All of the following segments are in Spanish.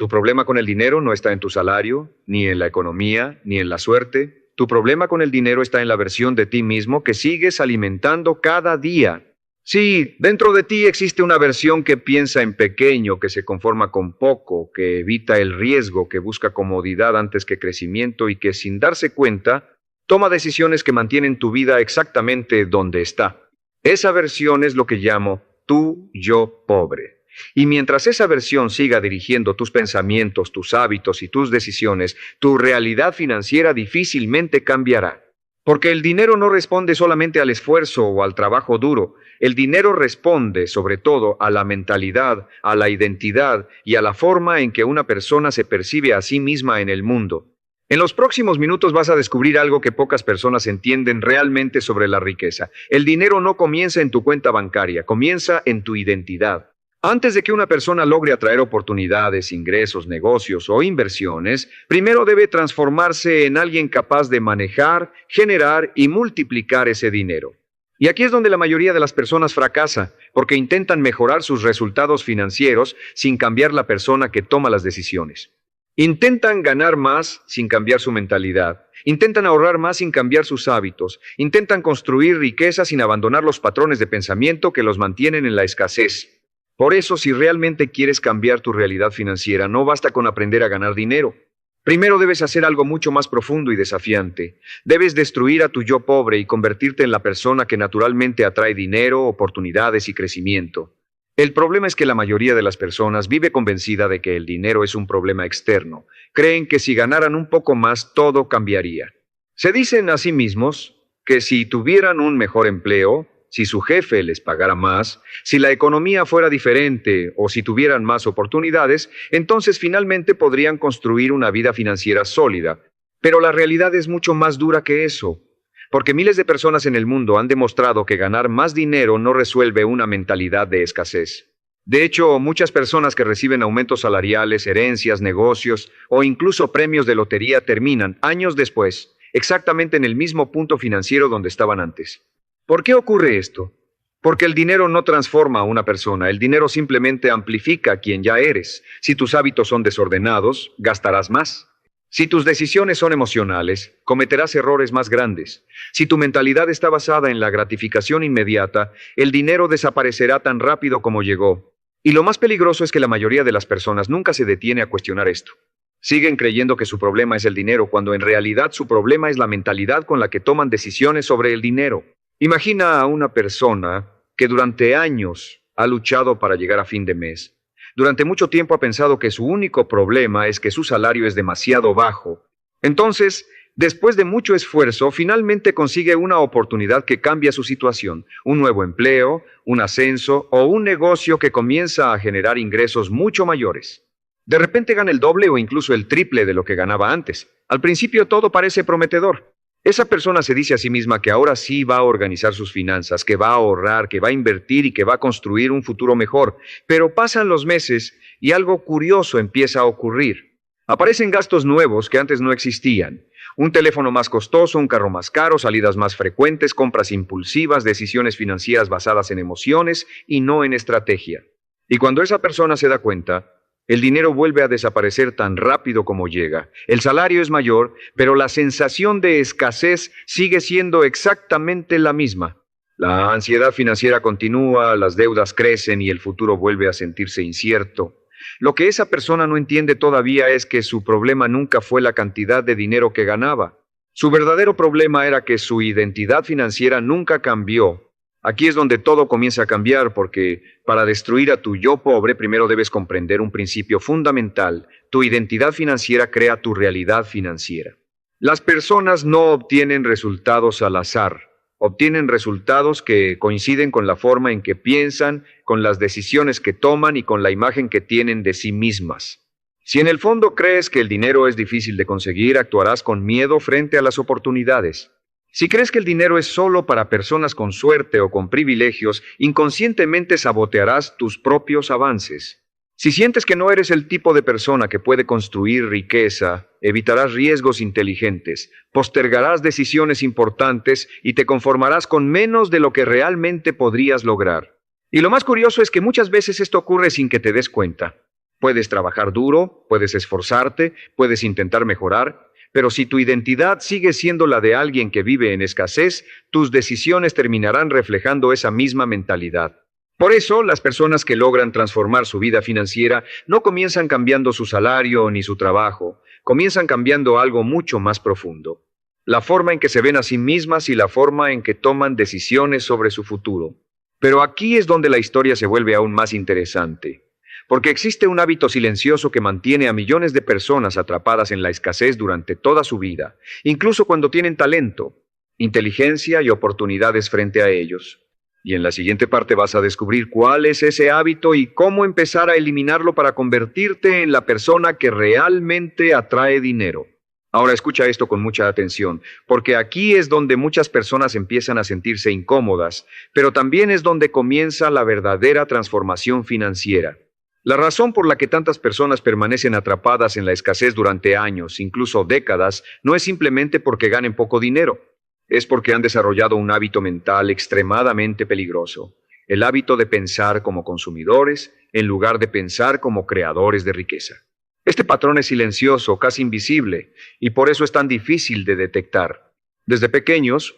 Tu problema con el dinero no está en tu salario, ni en la economía, ni en la suerte. Tu problema con el dinero está en la versión de ti mismo que sigues alimentando cada día. Sí, dentro de ti existe una versión que piensa en pequeño, que se conforma con poco, que evita el riesgo, que busca comodidad antes que crecimiento y que, sin darse cuenta, toma decisiones que mantienen tu vida exactamente donde está. Esa versión es lo que llamo tu yo pobre. Y mientras esa versión siga dirigiendo tus pensamientos, tus hábitos y tus decisiones, tu realidad financiera difícilmente cambiará. Porque el dinero no responde solamente al esfuerzo o al trabajo duro. El dinero responde, sobre todo, a la mentalidad, a la identidad y a la forma en que una persona se percibe a sí misma en el mundo. En los próximos minutos vas a descubrir algo que pocas personas entienden realmente sobre la riqueza. El dinero no comienza en tu cuenta bancaria, comienza en tu identidad. Antes de que una persona logre atraer oportunidades, ingresos, negocios o inversiones, primero debe transformarse en alguien capaz de manejar, generar y multiplicar ese dinero. Y aquí es donde la mayoría de las personas fracasa, porque intentan mejorar sus resultados financieros sin cambiar la persona que toma las decisiones. Intentan ganar más sin cambiar su mentalidad. Intentan ahorrar más sin cambiar sus hábitos. Intentan construir riqueza sin abandonar los patrones de pensamiento que los mantienen en la escasez. Por eso, si realmente quieres cambiar tu realidad financiera, no basta con aprender a ganar dinero. Primero debes hacer algo mucho más profundo y desafiante. Debes destruir a tu yo pobre y convertirte en la persona que naturalmente atrae dinero, oportunidades y crecimiento. El problema es que la mayoría de las personas vive convencida de que el dinero es un problema externo. Creen que si ganaran un poco más, todo cambiaría. Se dicen a sí mismos que si tuvieran un mejor empleo, si su jefe les pagara más, si la economía fuera diferente o si tuvieran más oportunidades, entonces finalmente podrían construir una vida financiera sólida. Pero la realidad es mucho más dura que eso, porque miles de personas en el mundo han demostrado que ganar más dinero no resuelve una mentalidad de escasez. De hecho, muchas personas que reciben aumentos salariales, herencias, negocios o incluso premios de lotería terminan, años después, exactamente en el mismo punto financiero donde estaban antes. ¿Por qué ocurre esto? Porque el dinero no transforma a una persona, el dinero simplemente amplifica quien ya eres. Si tus hábitos son desordenados, gastarás más. Si tus decisiones son emocionales, cometerás errores más grandes. Si tu mentalidad está basada en la gratificación inmediata, el dinero desaparecerá tan rápido como llegó. Y lo más peligroso es que la mayoría de las personas nunca se detiene a cuestionar esto. Siguen creyendo que su problema es el dinero, cuando en realidad su problema es la mentalidad con la que toman decisiones sobre el dinero. Imagina a una persona que durante años ha luchado para llegar a fin de mes. Durante mucho tiempo ha pensado que su único problema es que su salario es demasiado bajo. Entonces, después de mucho esfuerzo, finalmente consigue una oportunidad que cambia su situación, un nuevo empleo, un ascenso o un negocio que comienza a generar ingresos mucho mayores. De repente gana el doble o incluso el triple de lo que ganaba antes. Al principio todo parece prometedor. Esa persona se dice a sí misma que ahora sí va a organizar sus finanzas, que va a ahorrar, que va a invertir y que va a construir un futuro mejor. Pero pasan los meses y algo curioso empieza a ocurrir. Aparecen gastos nuevos que antes no existían. Un teléfono más costoso, un carro más caro, salidas más frecuentes, compras impulsivas, decisiones financieras basadas en emociones y no en estrategia. Y cuando esa persona se da cuenta, el dinero vuelve a desaparecer tan rápido como llega. El salario es mayor, pero la sensación de escasez sigue siendo exactamente la misma. La ansiedad financiera continúa, las deudas crecen y el futuro vuelve a sentirse incierto. Lo que esa persona no entiende todavía es que su problema nunca fue la cantidad de dinero que ganaba. Su verdadero problema era que su identidad financiera nunca cambió. Aquí es donde todo comienza a cambiar, porque para destruir a tu yo pobre primero debes comprender un principio fundamental. Tu identidad financiera crea tu realidad financiera. Las personas no obtienen resultados al azar. Obtienen resultados que coinciden con la forma en que piensan, con las decisiones que toman y con la imagen que tienen de sí mismas. Si en el fondo crees que el dinero es difícil de conseguir, actuarás con miedo frente a las oportunidades. Si crees que el dinero es solo para personas con suerte o con privilegios, inconscientemente sabotearás tus propios avances. Si sientes que no eres el tipo de persona que puede construir riqueza, evitarás riesgos inteligentes, postergarás decisiones importantes y te conformarás con menos de lo que realmente podrías lograr. Y lo más curioso es que muchas veces esto ocurre sin que te des cuenta. Puedes trabajar duro, puedes esforzarte, puedes intentar mejorar, pero si tu identidad sigue siendo la de alguien que vive en escasez, tus decisiones terminarán reflejando esa misma mentalidad. Por eso, las personas que logran transformar su vida financiera no comienzan cambiando su salario ni su trabajo, comienzan cambiando algo mucho más profundo: la forma en que se ven a sí mismas y la forma en que toman decisiones sobre su futuro. Pero aquí es donde la historia se vuelve aún más interesante, porque existe un hábito silencioso que mantiene a millones de personas atrapadas en la escasez durante toda su vida, incluso cuando tienen talento, inteligencia y oportunidades frente a ellos. Y en la siguiente parte vas a descubrir cuál es ese hábito y cómo empezar a eliminarlo para convertirte en la persona que realmente atrae dinero. Ahora escucha esto con mucha atención, porque aquí es donde muchas personas empiezan a sentirse incómodas, pero también es donde comienza la verdadera transformación financiera. La razón por la que tantas personas permanecen atrapadas en la escasez durante años, incluso décadas, no es simplemente porque ganen poco dinero. Es porque han desarrollado un hábito mental extremadamente peligroso: el hábito de pensar como consumidores en lugar de pensar como creadores de riqueza. Este patrón es silencioso, casi invisible, y por eso es tan difícil de detectar. Desde pequeños,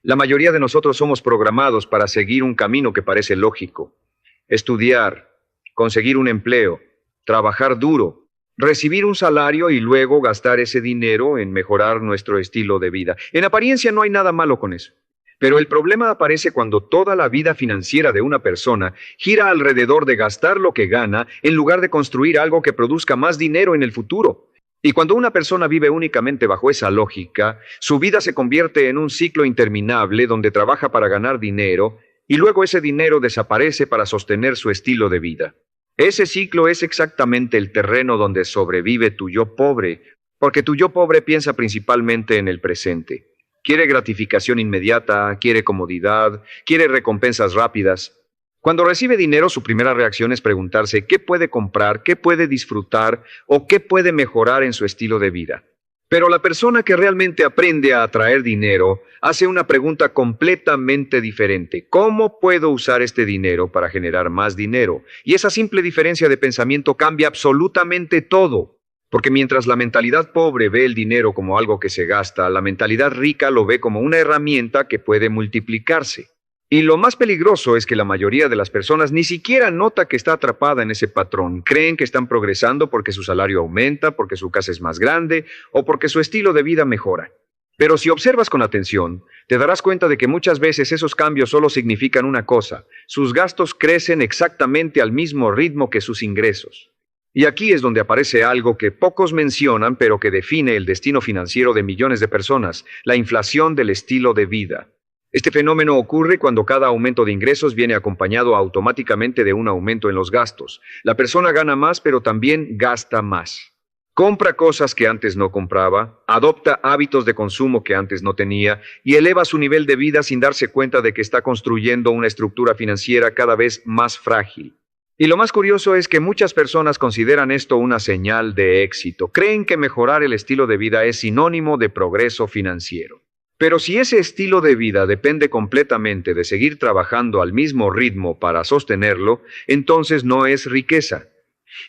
la mayoría de nosotros somos programados para seguir un camino que parece lógico: estudiar, conseguir un empleo, trabajar duro, recibir un salario y luego gastar ese dinero en mejorar nuestro estilo de vida. En apariencia no hay nada malo con eso. Pero el problema aparece cuando toda la vida financiera de una persona gira alrededor de gastar lo que gana en lugar de construir algo que produzca más dinero en el futuro. Y cuando una persona vive únicamente bajo esa lógica, su vida se convierte en un ciclo interminable donde trabaja para ganar dinero y luego ese dinero desaparece para sostener su estilo de vida. Ese ciclo es exactamente el terreno donde sobrevive tu yo pobre, porque tu yo pobre piensa principalmente en el presente. Quiere gratificación inmediata, quiere comodidad, quiere recompensas rápidas. Cuando recibe dinero, su primera reacción es preguntarse qué puede comprar, qué puede disfrutar o qué puede mejorar en su estilo de vida. Pero la persona que realmente aprende a atraer dinero hace una pregunta completamente diferente: ¿cómo puedo usar este dinero para generar más dinero? Y esa simple diferencia de pensamiento cambia absolutamente todo. Porque mientras la mentalidad pobre ve el dinero como algo que se gasta, la mentalidad rica lo ve como una herramienta que puede multiplicarse. Y lo más peligroso es que la mayoría de las personas ni siquiera nota que está atrapada en ese patrón. Creen que están progresando porque su salario aumenta, porque su casa es más grande o porque su estilo de vida mejora. Pero si observas con atención, te darás cuenta de que muchas veces esos cambios solo significan una cosa: sus gastos crecen exactamente al mismo ritmo que sus ingresos. Y aquí es donde aparece algo que pocos mencionan, pero que define el destino financiero de millones de personas: la inflación del estilo de vida. Este fenómeno ocurre cuando cada aumento de ingresos viene acompañado automáticamente de un aumento en los gastos. La persona gana más, pero también gasta más. Compra cosas que antes no compraba, adopta hábitos de consumo que antes no tenía y eleva su nivel de vida sin darse cuenta de que está construyendo una estructura financiera cada vez más frágil. Y lo más curioso es que muchas personas consideran esto una señal de éxito. Creen que mejorar el estilo de vida es sinónimo de progreso financiero. Pero si ese estilo de vida depende completamente de seguir trabajando al mismo ritmo para sostenerlo, entonces no es riqueza.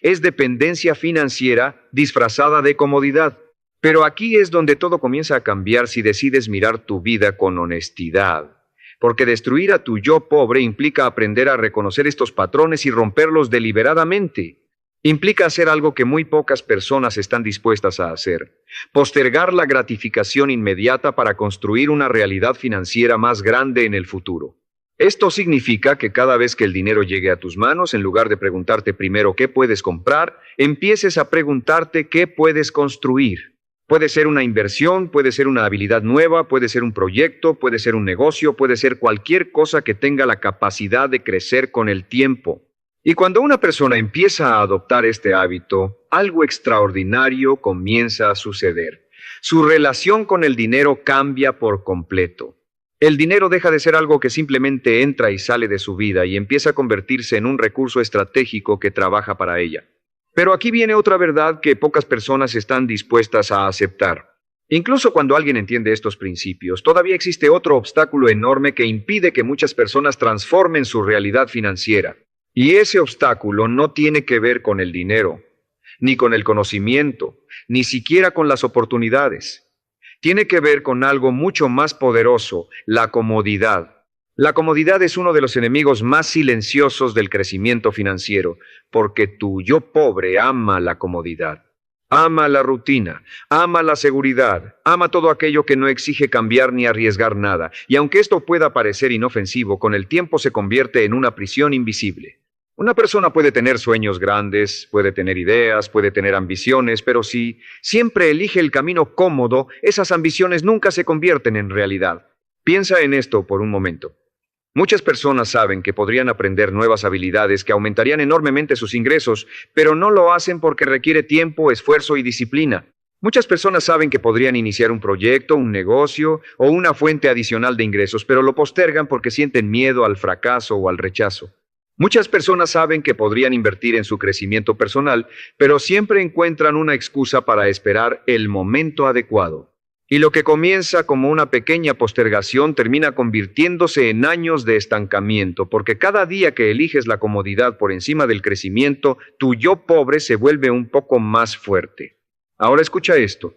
Es dependencia financiera disfrazada de comodidad. Pero aquí es donde todo comienza a cambiar si decides mirar tu vida con honestidad. Porque destruir a tu yo pobre implica aprender a reconocer estos patrones y romperlos deliberadamente. Implica hacer algo que muy pocas personas están dispuestas a hacer: postergar la gratificación inmediata para construir una realidad financiera más grande en el futuro. Esto significa que cada vez que el dinero llegue a tus manos, en lugar de preguntarte primero qué puedes comprar, empieces a preguntarte qué puedes construir. Puede ser una inversión, puede ser una habilidad nueva, puede ser un proyecto, puede ser un negocio, puede ser cualquier cosa que tenga la capacidad de crecer con el tiempo. Y cuando una persona empieza a adoptar este hábito, algo extraordinario comienza a suceder. Su relación con el dinero cambia por completo. El dinero deja de ser algo que simplemente entra y sale de su vida y empieza a convertirse en un recurso estratégico que trabaja para ella. Pero aquí viene otra verdad que pocas personas están dispuestas a aceptar. Incluso cuando alguien entiende estos principios, todavía existe otro obstáculo enorme que impide que muchas personas transformen su realidad financiera. Y ese obstáculo no tiene que ver con el dinero, ni con el conocimiento, ni siquiera con las oportunidades. Tiene que ver con algo mucho más poderoso, la comodidad. La comodidad es uno de los enemigos más silenciosos del crecimiento financiero, porque tu yo pobre ama la comodidad. Ama la rutina, ama la seguridad, ama todo aquello que no exige cambiar ni arriesgar nada. Y aunque esto pueda parecer inofensivo, con el tiempo se convierte en una prisión invisible. Una persona puede tener sueños grandes, puede tener ideas, puede tener ambiciones, pero si siempre elige el camino cómodo, esas ambiciones nunca se convierten en realidad. Piensa en esto por un momento. Muchas personas saben que podrían aprender nuevas habilidades que aumentarían enormemente sus ingresos, pero no lo hacen porque requiere tiempo, esfuerzo y disciplina. Muchas personas saben que podrían iniciar un proyecto, un negocio o una fuente adicional de ingresos, pero lo postergan porque sienten miedo al fracaso o al rechazo. Muchas personas saben que podrían invertir en su crecimiento personal, pero siempre encuentran una excusa para esperar el momento adecuado. Y lo que comienza como una pequeña postergación termina convirtiéndose en años de estancamiento, porque cada día que eliges la comodidad por encima del crecimiento, tu yo pobre se vuelve un poco más fuerte. Ahora escucha esto,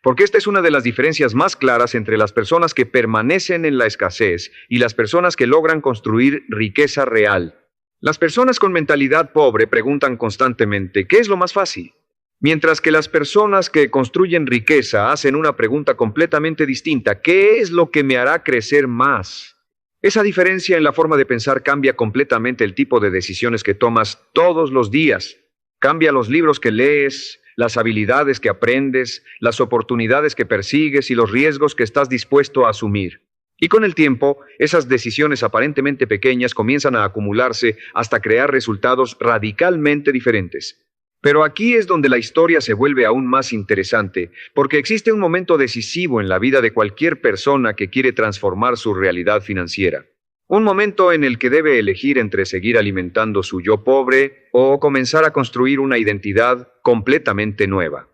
porque esta es una de las diferencias más claras entre las personas que permanecen en la escasez y las personas que logran construir riqueza real. Las personas con mentalidad pobre preguntan constantemente, ¿qué es lo más fácil? Mientras que las personas que construyen riqueza hacen una pregunta completamente distinta, ¿qué es lo que me hará crecer más? Esa diferencia en la forma de pensar cambia completamente el tipo de decisiones que tomas todos los días. Cambia los libros que lees, las habilidades que aprendes, las oportunidades que persigues y los riesgos que estás dispuesto a asumir. Y con el tiempo, esas decisiones aparentemente pequeñas comienzan a acumularse hasta crear resultados radicalmente diferentes. Pero aquí es donde la historia se vuelve aún más interesante, porque existe un momento decisivo en la vida de cualquier persona que quiere transformar su realidad financiera. Un momento en el que debe elegir entre seguir alimentando su yo pobre o comenzar a construir una identidad completamente nueva.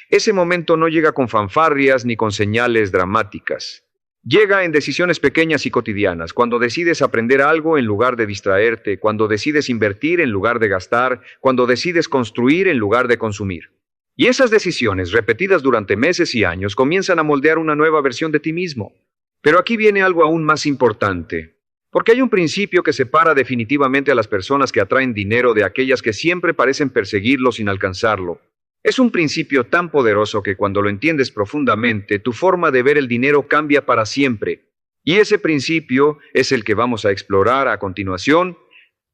Ese momento no llega con fanfarrias ni con señales dramáticas. Llega en decisiones pequeñas y cotidianas, cuando decides aprender algo en lugar de distraerte, cuando decides invertir en lugar de gastar, cuando decides construir en lugar de consumir. Y esas decisiones, repetidas durante meses y años, comienzan a moldear una nueva versión de ti mismo. Pero aquí viene algo aún más importante, porque hay un principio que separa definitivamente a las personas que atraen dinero de aquellas que siempre parecen perseguirlo sin alcanzarlo. Es un principio tan poderoso que cuando lo entiendes profundamente, tu forma de ver el dinero cambia para siempre. Y ese principio es el que vamos a explorar a continuación,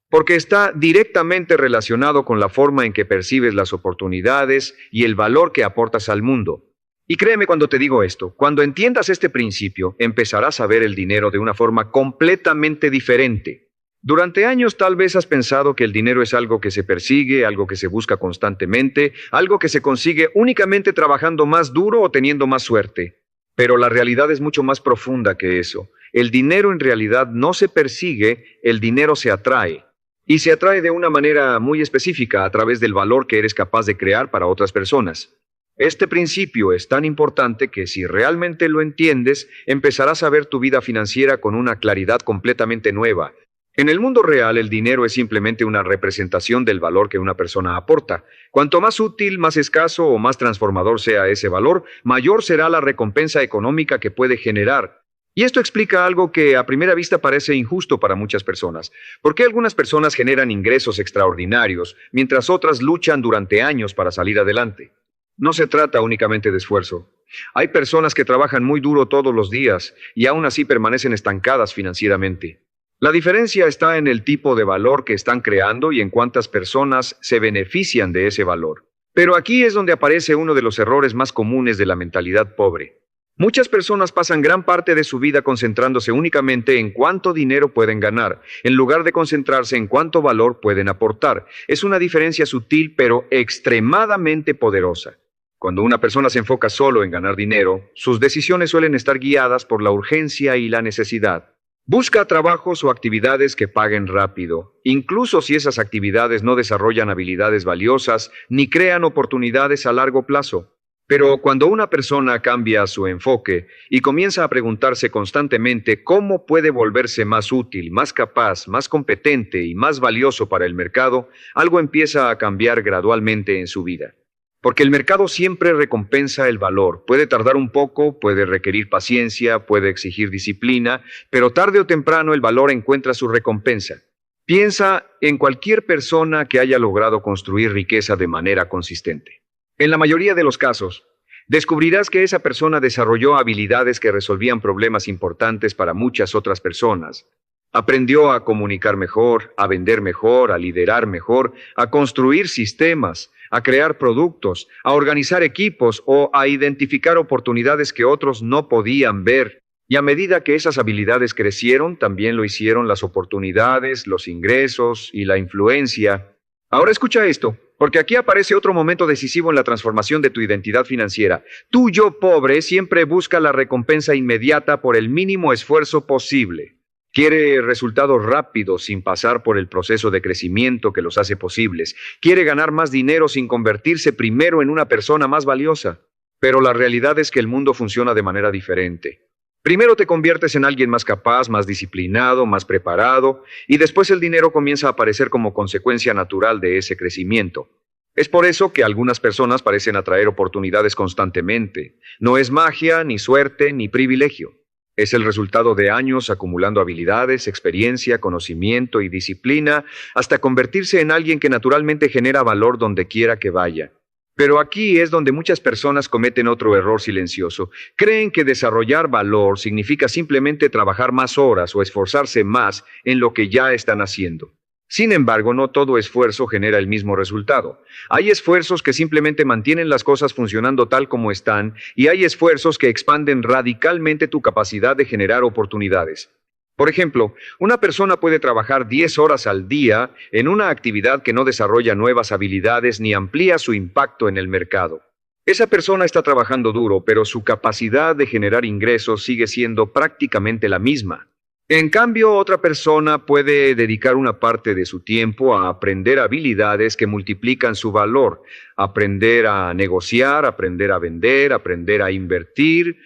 porque está directamente relacionado con la forma en que percibes las oportunidades y el valor que aportas al mundo. Y créeme cuando te digo esto, cuando entiendas este principio, empezarás a ver el dinero de una forma completamente diferente. Durante años tal vez has pensado que el dinero es algo que se persigue, algo que se busca constantemente, algo que se consigue únicamente trabajando más duro o teniendo más suerte. Pero la realidad es mucho más profunda que eso. El dinero en realidad no se persigue, el dinero se atrae. Y se atrae de una manera muy específica a través del valor que eres capaz de crear para otras personas. Este principio es tan importante que si realmente lo entiendes, empezarás a ver tu vida financiera con una claridad completamente nueva. En el mundo real, el dinero es simplemente una representación del valor que una persona aporta. Cuanto más útil, más escaso o más transformador sea ese valor, mayor será la recompensa económica que puede generar. Y esto explica algo que a primera vista parece injusto para muchas personas. ¿Por qué algunas personas generan ingresos extraordinarios, mientras otras luchan durante años para salir adelante? No se trata únicamente de esfuerzo. Hay personas que trabajan muy duro todos los días y aún así permanecen estancadas financieramente. La diferencia está en el tipo de valor que están creando y en cuántas personas se benefician de ese valor. Pero aquí es donde aparece uno de los errores más comunes de la mentalidad pobre. Muchas personas pasan gran parte de su vida concentrándose únicamente en cuánto dinero pueden ganar, en lugar de concentrarse en cuánto valor pueden aportar. Es una diferencia sutil pero extremadamente poderosa. Cuando una persona se enfoca solo en ganar dinero, sus decisiones suelen estar guiadas por la urgencia y la necesidad. Busca trabajos o actividades que paguen rápido, incluso si esas actividades no desarrollan habilidades valiosas ni crean oportunidades a largo plazo. Pero cuando una persona cambia su enfoque y comienza a preguntarse constantemente cómo puede volverse más útil, más capaz, más competente y más valioso para el mercado, algo empieza a cambiar gradualmente en su vida. Porque el mercado siempre recompensa el valor. Puede tardar un poco, puede requerir paciencia, puede exigir disciplina, pero tarde o temprano el valor encuentra su recompensa. Piensa en cualquier persona que haya logrado construir riqueza de manera consistente. En la mayoría de los casos, descubrirás que esa persona desarrolló habilidades que resolvían problemas importantes para muchas otras personas. Aprendió a comunicar mejor, a vender mejor, a liderar mejor, a construir sistemas, a crear productos, a organizar equipos o a identificar oportunidades que otros no podían ver. Y a medida que esas habilidades crecieron, también lo hicieron las oportunidades, los ingresos y la influencia. Ahora escucha esto, porque aquí aparece otro momento decisivo en la transformación de tu identidad financiera. Tu yo pobre siempre busca la recompensa inmediata por el mínimo esfuerzo posible. Quiere resultados rápidos sin pasar por el proceso de crecimiento que los hace posibles. Quiere ganar más dinero sin convertirse primero en una persona más valiosa. Pero la realidad es que el mundo funciona de manera diferente. Primero te conviertes en alguien más capaz, más disciplinado, más preparado, y después el dinero comienza a aparecer como consecuencia natural de ese crecimiento. Es por eso que algunas personas parecen atraer oportunidades constantemente. No es magia, ni suerte, ni privilegio. Es el resultado de años acumulando habilidades, experiencia, conocimiento y disciplina, hasta convertirse en alguien que naturalmente genera valor donde quiera que vaya. Pero aquí es donde muchas personas cometen otro error silencioso. Creen que desarrollar valor significa simplemente trabajar más horas o esforzarse más en lo que ya están haciendo. Sin embargo, no todo esfuerzo genera el mismo resultado. Hay esfuerzos que simplemente mantienen las cosas funcionando tal como están, y hay esfuerzos que expanden radicalmente tu capacidad de generar oportunidades. Por ejemplo, una persona puede trabajar 10 horas al día en una actividad que no desarrolla nuevas habilidades ni amplía su impacto en el mercado. Esa persona está trabajando duro, pero su capacidad de generar ingresos sigue siendo prácticamente la misma. En cambio, otra persona puede dedicar una parte de su tiempo a aprender habilidades que multiplican su valor, aprender a negociar, aprender a vender, aprender a invertir,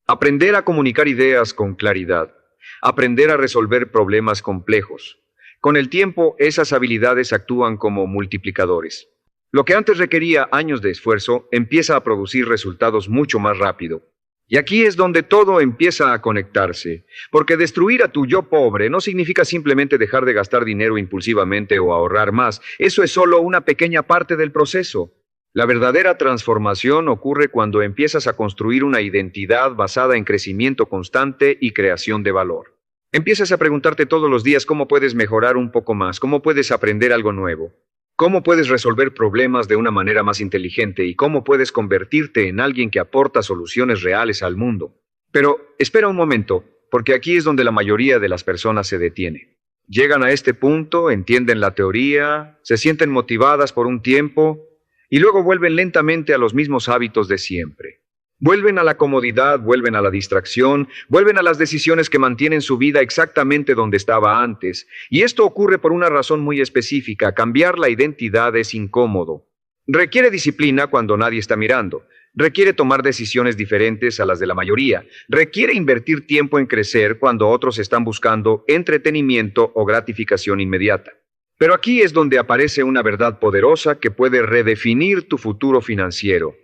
aprender a comunicar ideas con claridad, aprender a resolver problemas complejos. Con el tiempo, esas habilidades actúan como multiplicadores. Lo que antes requería años de esfuerzo empieza a producir resultados mucho más rápido. Y aquí es donde todo empieza a conectarse, porque destruir a tu yo pobre no significa simplemente dejar de gastar dinero impulsivamente o ahorrar más. Eso es solo una pequeña parte del proceso. La verdadera transformación ocurre cuando empiezas a construir una identidad basada en crecimiento constante y creación de valor. Empiezas a preguntarte todos los días cómo puedes mejorar un poco más, cómo puedes aprender algo nuevo. ¿Cómo puedes resolver problemas de una manera más inteligente y cómo puedes convertirte en alguien que aporta soluciones reales al mundo? Pero espera un momento, porque aquí es donde la mayoría de las personas se detiene. Llegan a este punto, entienden la teoría, se sienten motivadas por un tiempo y luego vuelven lentamente a los mismos hábitos de siempre. Vuelven a la comodidad, vuelven a la distracción, vuelven a las decisiones que mantienen su vida exactamente donde estaba antes. Y esto ocurre por una razón muy específica. Cambiar la identidad es incómodo. Requiere disciplina cuando nadie está mirando. Requiere tomar decisiones diferentes a las de la mayoría. Requiere invertir tiempo en crecer cuando otros están buscando entretenimiento o gratificación inmediata. Pero aquí es donde aparece una verdad poderosa que puede redefinir tu futuro financiero.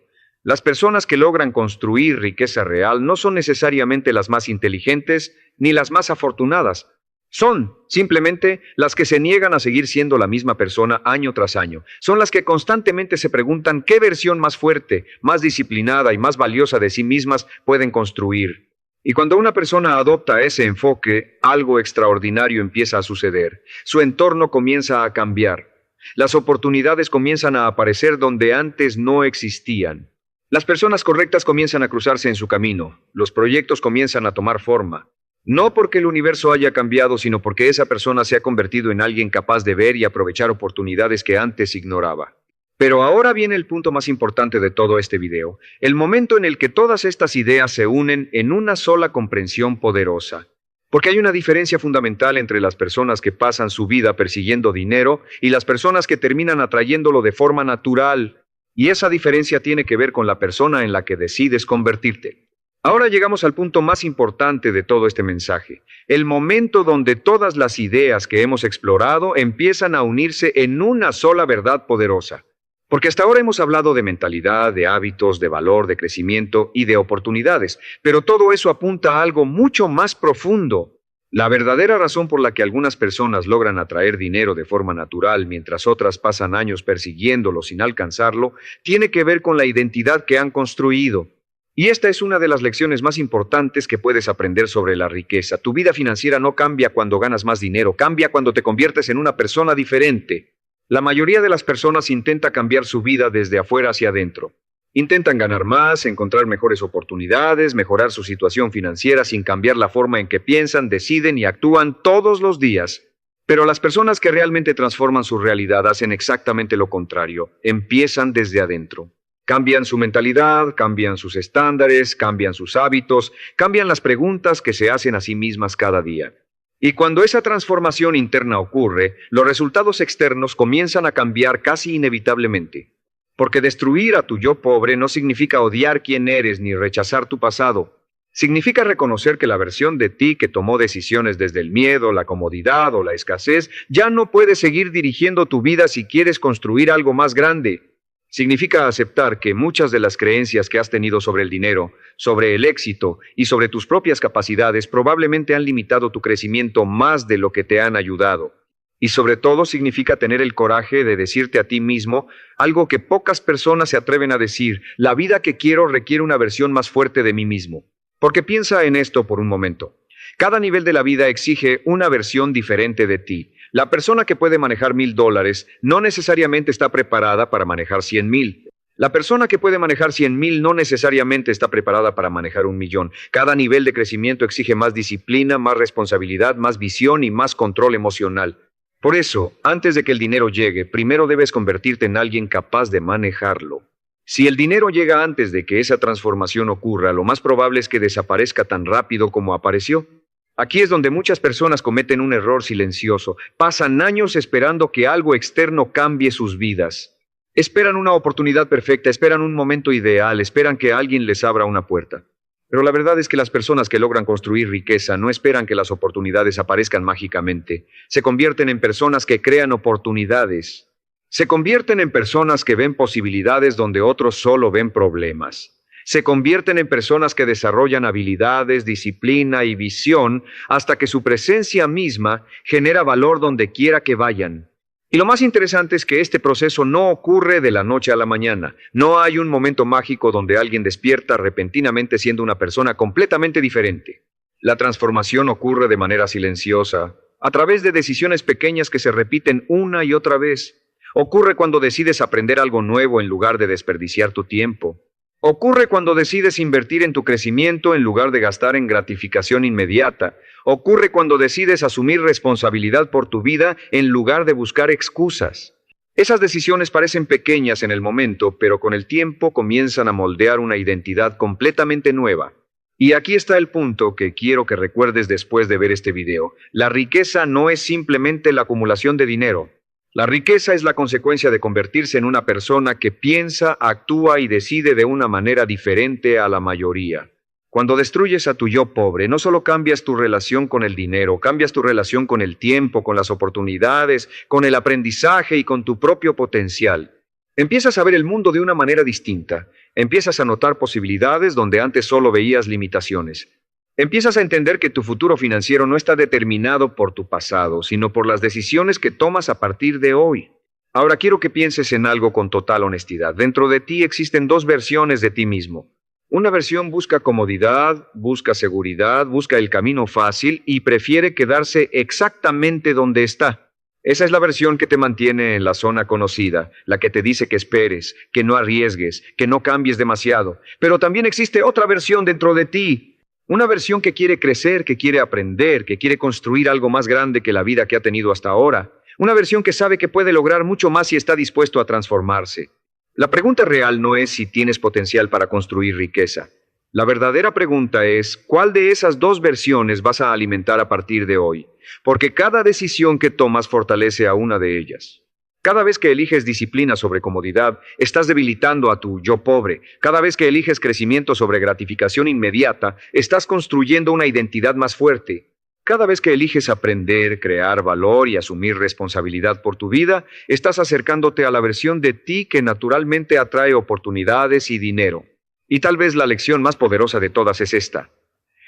Las personas que logran construir riqueza real no son necesariamente las más inteligentes ni las más afortunadas. Son, simplemente, las que se niegan a seguir siendo la misma persona año tras año. Son las que constantemente se preguntan qué versión más fuerte, más disciplinada y más valiosa de sí mismas pueden construir. Y cuando una persona adopta ese enfoque, algo extraordinario empieza a suceder. Su entorno comienza a cambiar. Las oportunidades comienzan a aparecer donde antes no existían. Las personas correctas comienzan a cruzarse en su camino. Los proyectos comienzan a tomar forma. No porque el universo haya cambiado, sino porque esa persona se ha convertido en alguien capaz de ver y aprovechar oportunidades que antes ignoraba. Pero ahora viene el punto más importante de todo este video, el momento en el que todas estas ideas se unen en una sola comprensión poderosa. Porque hay una diferencia fundamental entre las personas que pasan su vida persiguiendo dinero y las personas que terminan atrayéndolo de forma natural. Y esa diferencia tiene que ver con la persona en la que decides convertirte. Ahora llegamos al punto más importante de todo este mensaje, el momento donde todas las ideas que hemos explorado empiezan a unirse en una sola verdad poderosa. Porque hasta ahora hemos hablado de mentalidad, de hábitos, de valor, de crecimiento y de oportunidades, pero todo eso apunta a algo mucho más profundo. La verdadera razón por la que algunas personas logran atraer dinero de forma natural mientras otras pasan años persiguiéndolo sin alcanzarlo, tiene que ver con la identidad que han construido. Y esta es una de las lecciones más importantes que puedes aprender sobre la riqueza. Tu vida financiera no cambia cuando ganas más dinero, cambia cuando te conviertes en una persona diferente. La mayoría de las personas intenta cambiar su vida desde afuera hacia adentro. Intentan ganar más, encontrar mejores oportunidades, mejorar su situación financiera sin cambiar la forma en que piensan, deciden y actúan todos los días. Pero las personas que realmente transforman su realidad hacen exactamente lo contrario, empiezan desde adentro. Cambian su mentalidad, cambian sus estándares, cambian sus hábitos, cambian las preguntas que se hacen a sí mismas cada día. Y cuando esa transformación interna ocurre, los resultados externos comienzan a cambiar casi inevitablemente. Porque destruir a tu yo pobre no significa odiar quién eres ni rechazar tu pasado. Significa reconocer que la versión de ti que tomó decisiones desde el miedo, la comodidad o la escasez ya no puede seguir dirigiendo tu vida si quieres construir algo más grande. Significa aceptar que muchas de las creencias que has tenido sobre el dinero, sobre el éxito y sobre tus propias capacidades probablemente han limitado tu crecimiento más de lo que te han ayudado. Y sobre todo significa tener el coraje de decirte a ti mismo algo que pocas personas se atreven a decir: la vida que quiero requiere una versión más fuerte de mí mismo. Porque piensa en esto por un momento. Cada nivel de la vida exige una versión diferente de ti. La persona que puede manejar $1,000 no necesariamente está preparada para manejar 100,000. La persona que puede manejar 100,000 no necesariamente está preparada para manejar 1,000,000. Cada nivel de crecimiento exige más disciplina, más responsabilidad, más visión y más control emocional. Por eso, antes de que el dinero llegue, primero debes convertirte en alguien capaz de manejarlo. Si el dinero llega antes de que esa transformación ocurra, lo más probable es que desaparezca tan rápido como apareció. Aquí es donde muchas personas cometen un error silencioso. Pasan años esperando que algo externo cambie sus vidas. Esperan una oportunidad perfecta, esperan un momento ideal, esperan que alguien les abra una puerta. Pero la verdad es que las personas que logran construir riqueza no esperan que las oportunidades aparezcan mágicamente. Se convierten en personas que crean oportunidades. Se convierten en personas que ven posibilidades donde otros solo ven problemas. Se convierten en personas que desarrollan habilidades, disciplina y visión hasta que su presencia misma genera valor donde quiera que vayan. Y lo más interesante es que este proceso no ocurre de la noche a la mañana. No hay un momento mágico donde alguien despierta repentinamente siendo una persona completamente diferente. La transformación ocurre de manera silenciosa, a través de decisiones pequeñas que se repiten una y otra vez. Ocurre cuando decides aprender algo nuevo en lugar de desperdiciar tu tiempo. Ocurre cuando decides invertir en tu crecimiento en lugar de gastar en gratificación inmediata. Ocurre cuando decides asumir responsabilidad por tu vida en lugar de buscar excusas. Esas decisiones parecen pequeñas en el momento, pero con el tiempo comienzan a moldear una identidad completamente nueva. Y aquí está el punto que quiero que recuerdes después de ver este video. La riqueza no es simplemente la acumulación de dinero. La riqueza es la consecuencia de convertirse en una persona que piensa, actúa y decide de una manera diferente a la mayoría. Cuando destruyes a tu yo pobre, no solo cambias tu relación con el dinero, cambias tu relación con el tiempo, con las oportunidades, con el aprendizaje y con tu propio potencial. Empiezas a ver el mundo de una manera distinta. Empiezas a notar posibilidades donde antes solo veías limitaciones. Empiezas a entender que tu futuro financiero no está determinado por tu pasado, sino por las decisiones que tomas a partir de hoy. Ahora quiero que pienses en algo con total honestidad. Dentro de ti existen dos versiones de ti mismo. Una versión busca comodidad, busca seguridad, busca el camino fácil y prefiere quedarse exactamente donde está. Esa es la versión que te mantiene en la zona conocida, la que te dice que esperes, que no arriesgues, que no cambies demasiado. Pero también existe otra versión dentro de ti. Una versión que quiere crecer, que quiere aprender, que quiere construir algo más grande que la vida que ha tenido hasta ahora. Una versión que sabe que puede lograr mucho más si está dispuesto a transformarse. La pregunta real no es si tienes potencial para construir riqueza. La verdadera pregunta es, ¿cuál de esas dos versiones vas a alimentar a partir de hoy? Porque cada decisión que tomas fortalece a una de ellas. Cada vez que eliges disciplina sobre comodidad, estás debilitando a tu yo pobre. Cada vez que eliges crecimiento sobre gratificación inmediata, estás construyendo una identidad más fuerte. Cada vez que eliges aprender, crear valor y asumir responsabilidad por tu vida, estás acercándote a la versión de ti que naturalmente atrae oportunidades y dinero. Y tal vez la lección más poderosa de todas es esta.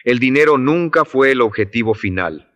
El dinero nunca fue el objetivo final.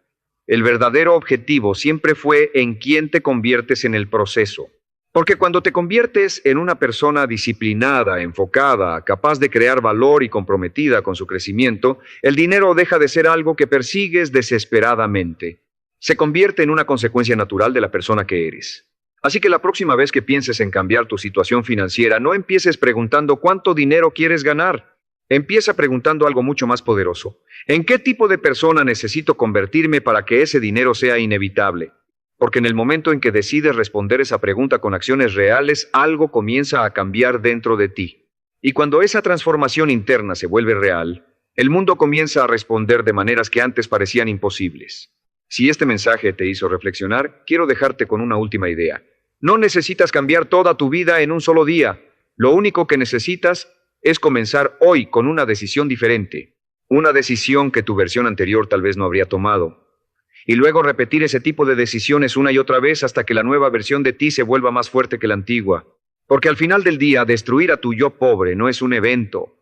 El verdadero objetivo siempre fue en quién te conviertes en el proceso. Porque cuando te conviertes en una persona disciplinada, enfocada, capaz de crear valor y comprometida con su crecimiento, el dinero deja de ser algo que persigues desesperadamente. Se convierte en una consecuencia natural de la persona que eres. Así que la próxima vez que pienses en cambiar tu situación financiera, no empieces preguntando cuánto dinero quieres ganar. Empieza preguntando algo mucho más poderoso. ¿En qué tipo de persona necesito convertirme para que ese dinero sea inevitable? Porque en el momento en que decides responder esa pregunta con acciones reales, algo comienza a cambiar dentro de ti. Y cuando esa transformación interna se vuelve real, el mundo comienza a responder de maneras que antes parecían imposibles. Si este mensaje te hizo reflexionar, quiero dejarte con una última idea. No necesitas cambiar toda tu vida en un solo día. Lo único que necesitas es comenzar hoy con una decisión diferente. Una decisión que tu versión anterior tal vez no habría tomado. Y luego repetir ese tipo de decisiones una y otra vez hasta que la nueva versión de ti se vuelva más fuerte que la antigua. Porque al final del día, destruir a tu yo pobre no es un evento.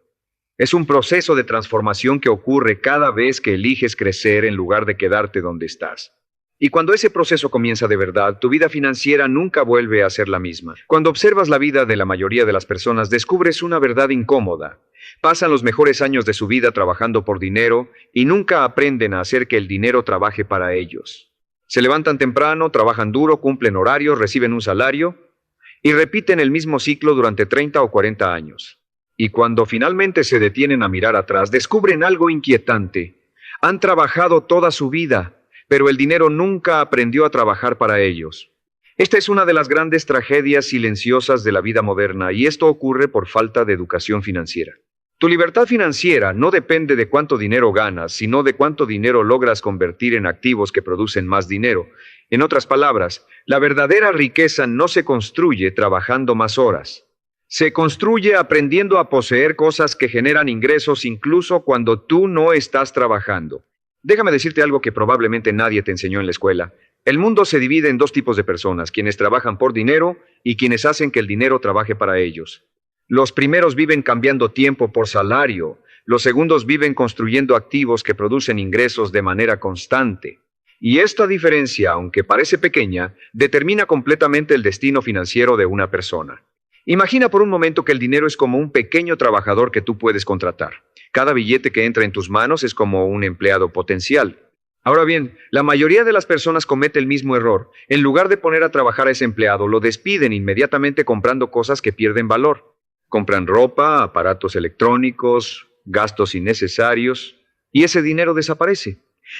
Es un proceso de transformación que ocurre cada vez que eliges crecer en lugar de quedarte donde estás. Y cuando ese proceso comienza de verdad, tu vida financiera nunca vuelve a ser la misma. Cuando observas la vida de la mayoría de las personas, descubres una verdad incómoda. Pasan los mejores años de su vida trabajando por dinero y nunca aprenden a hacer que el dinero trabaje para ellos. Se levantan temprano, trabajan duro, cumplen horarios, reciben un salario y repiten el mismo ciclo durante 30 o 40 años. Y cuando finalmente se detienen a mirar atrás, descubren algo inquietante. Han trabajado toda su vida, pero el dinero nunca aprendió a trabajar para ellos. Esta es una de las grandes tragedias silenciosas de la vida moderna, y esto ocurre por falta de educación financiera. Tu libertad financiera no depende de cuánto dinero ganas, sino de cuánto dinero logras convertir en activos que producen más dinero. En otras palabras, la verdadera riqueza no se construye trabajando más horas. Se construye aprendiendo a poseer cosas que generan ingresos incluso cuando tú no estás trabajando. Déjame decirte algo que probablemente nadie te enseñó en la escuela. El mundo se divide en dos tipos de personas, quienes trabajan por dinero y quienes hacen que el dinero trabaje para ellos. Los primeros viven cambiando tiempo por salario. Los segundos viven construyendo activos que producen ingresos de manera constante. Y esta diferencia, aunque parece pequeña, determina completamente el destino financiero de una persona. Imagina por un momento que el dinero es como un pequeño trabajador que tú puedes contratar. Cada billete que entra en tus manos es como un empleado potencial. Ahora bien, la mayoría de las personas comete el mismo error. En lugar de poner a trabajar a ese empleado, lo despiden inmediatamente comprando cosas que pierden valor. Compran ropa, aparatos electrónicos, gastos innecesarios, y ese dinero desaparece.